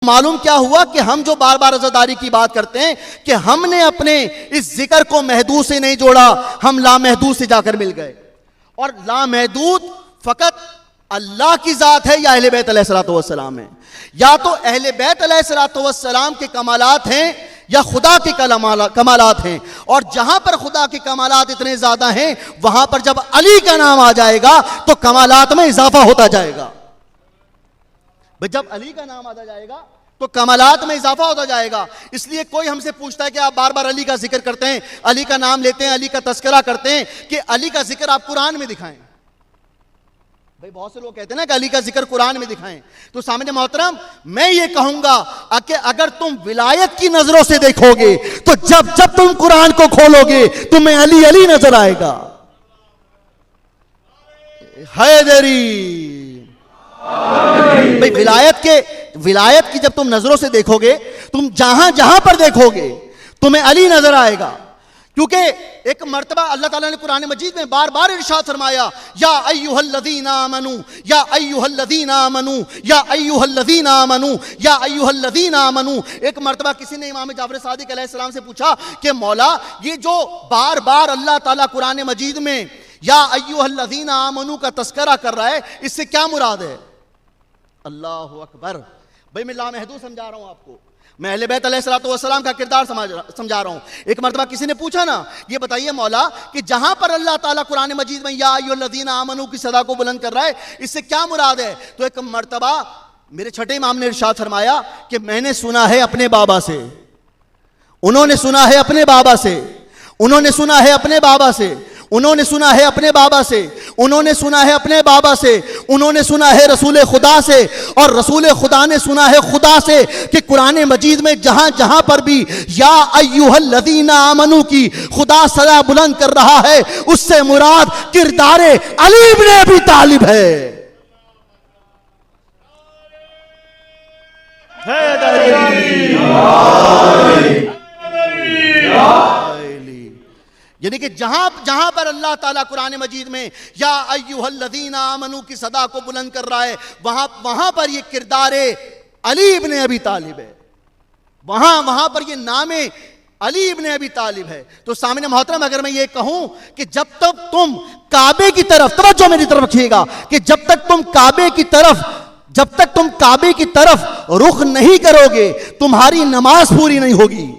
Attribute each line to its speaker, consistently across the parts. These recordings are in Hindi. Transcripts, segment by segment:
Speaker 1: मालूम क्या हुआ कि हम जो बार बार अज़ादारी की बात करते हैं कि हमने अपने इस जिक्र को महदूद से नहीं जोड़ा, हम लामहदूद से जाकर मिल गए। और लामहदूद फकत अल्लाह की जात है या अहले बैत अलैहिस्सलातु वस्सलाम है, या तो अहले बैत अलैहिस्सलातु वस्सलाम के कमालात हैं या खुदा के कमालात हैं। और जहां पर खुदा के कमालात इतने ज्यादा हैं वहां पर जब अली का नाम आ जाएगा तो कमालात में इजाफा होता जाएगा। जब अली का नाम आता जाएगा तो कमालात में इजाफा होता जाएगा। इसलिए कोई हमसे पूछता है कि आप बार बार अली का जिक्र करते हैं, अली का नाम लेते हैं, अली का तस्करा करते हैं, कि अली का जिक्र आप कुरान में दिखाएं। भाई बहुत से लोग कहते हैं ना कि अली का जिक्र कुरान में दिखाएं। तो सामने मोहतरम मैं ये कहूंगा कि अगर तुम विलायत की नजरों से देखोगे तो जब जब तुम कुरान को खोलोगे तुम्हें अली अली नजर आएगा। हैदरी भाई विलायत की जब तुम नजरों से देखोगे, तुम जहां जहां पर देखोगे तुम्हें अली नजर आएगा। क्योंकि एक मर्तबा अल्लाह ताला ने कुरान मजीद में बार बार इरशाद फरमाया, या अय्युहल्लज़ीना आमनू या अय्युहल्लज़ीना आमनू या अय्युहल्लज़ीना आमनू या अय्युहल्लज़ीना आमनू। एक मर्तबा किसी ने इमाम जाफर सादिक अलैहिस्सलाम से पूछा कि मौला ये जो बार बार अल्लाह ताला कुरान मजीद में या अय्युहल्लज़ीना आमनू का तस्करा कर रहा है, इससे क्या मुराद है? अल्लाहु अकबर। भाई मैं लामहदूद समझा रहा हूं आपको, मैं अहले बैत अलैहिस्सलातु वस्सलाम का किरदार समझा रहा हूं। एक मर्तबा किसी ने पूछा ना, ये बताइए मौला कि जहां पर अल्लाह ताला कुरान मजीद में या अय्युहल्लज़ीना आमनू की सदा को बुलंद कर रहा है, इससे क्या मुराद है? तो एक मर्तबा मेरे छठे इमाम ने इरशाद फरमाया कि मैंने सुना है अपने बाबा से, उन्होंने सुना है अपने बाबा से, उन्होंने सुना है अपने बाबा से, उन्होंने सुना है अपने बाबा से, उन्होंने सुना है अपने बाबा से, उन्होंने सुना है रसूल खुदा से, और रसूल खुदा ने सुना है खुदा से कि कुरान मजीद में जहां जहां पर भी या अय्युहल्लज़ीना आमनू की खुदा सदा बुलंद कर रहा है, उससे मुराद किरदारे अली इब्न अबी तालिब है। यानी कि जहां जहां पर अल्लाह ताला कुरान मजीद में या अय्युहल्लज़ीना आमनू की सदा को बुलंद कर रहा है, वहां पर ये किरदारे अली इब्न अबी तालिब है, वहां पर ये नामे अली इब्न अबी तालिब है। तो सामने मोहतरम अगर मैं ये कहूं कि जब तक तुम काबे की तरफ, तवज्जो मेरी तरफ रखिएगा, कि जब तक तुम काबे की तरफ रुख नहीं करोगे तुम्हारी नमाज पूरी नहीं होगी।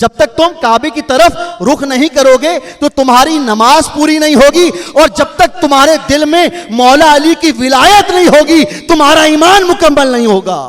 Speaker 1: जब तक तुम काबे की तरफ रुख नहीं करोगे तो तुम्हारी नमाज पूरी नहीं होगी, और जब तक तुम्हारे दिल में मौला अली की विलायत नहीं होगी तुम्हारा ईमान मुकम्मल नहीं होगा।